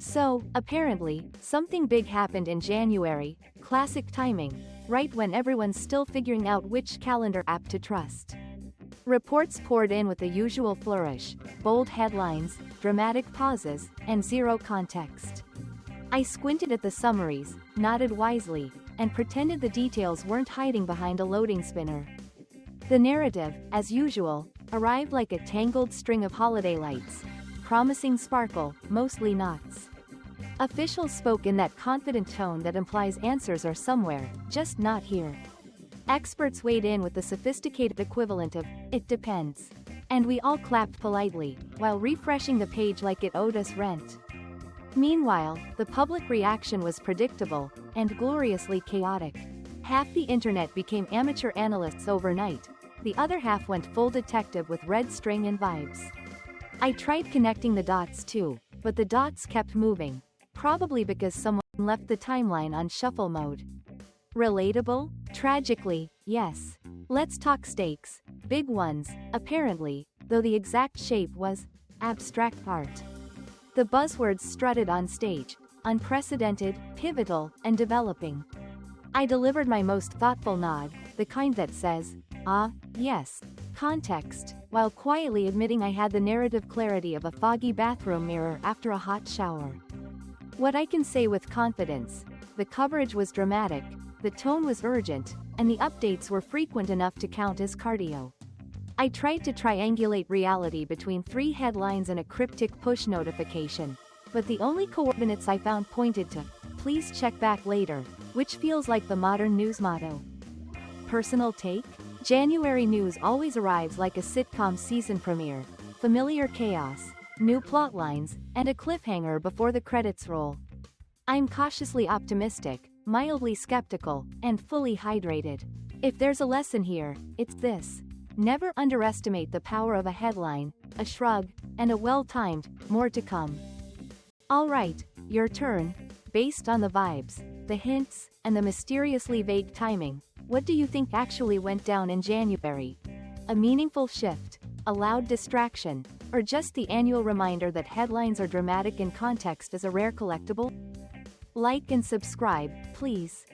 So, apparently, something big happened in January, classic timing, right when everyone's still figuring out which calendar app to trust. Reports poured in with the usual flourish, bold headlines, dramatic pauses, and zero context. I squinted at the summaries, nodded wisely, and pretended the details weren't hiding behind a loading spinner. The narrative, as usual, arrived like a tangled string of holiday lights, promising sparkle, mostly knots. Officials spoke in that confident tone that implies answers are somewhere, just not here. Experts weighed in with the sophisticated equivalent of, "It depends." And we all clapped politely, while refreshing the page like it owed us rent. Meanwhile, the public reaction was predictable, and gloriously chaotic. Half the internet became amateur analysts overnight, the other half went full detective with red string and vibes. I tried connecting the dots too, but the dots kept moving, probably because someone left the timeline on shuffle mode. Relatable? Tragically, yes. Let's talk stakes. Big ones, apparently, though the exact shape was abstract art. The buzzwords strutted on stage, unprecedented, pivotal, and developing. I delivered my most thoughtful nod, the kind that says, "Ah, yes, context," while quietly admitting I had the narrative clarity of a foggy bathroom mirror after a hot shower. What I can say with confidence: the coverage was dramatic, the tone was urgent, and the updates were frequent enough to count as cardio. I tried to triangulate reality between 3 headlines and a cryptic push notification, but the only coordinates I found pointed to, "Please check back later," which feels like the modern news motto. Personal take? January news always arrives like a sitcom season premiere: familiar chaos, new plotlines, and a cliffhanger before the credits roll. I'm cautiously optimistic, mildly skeptical, and fully hydrated. If there's a lesson here, it's this: never underestimate the power of a headline, a shrug, and a well-timed, "more to come." Alright, your turn. Based on the vibes, the hints, and the mysteriously vague timing, what do you think actually went down in January? A meaningful shift, a loud distraction, or just the annual reminder that headlines are dramatic and context is a rare collectible? Like and subscribe, please.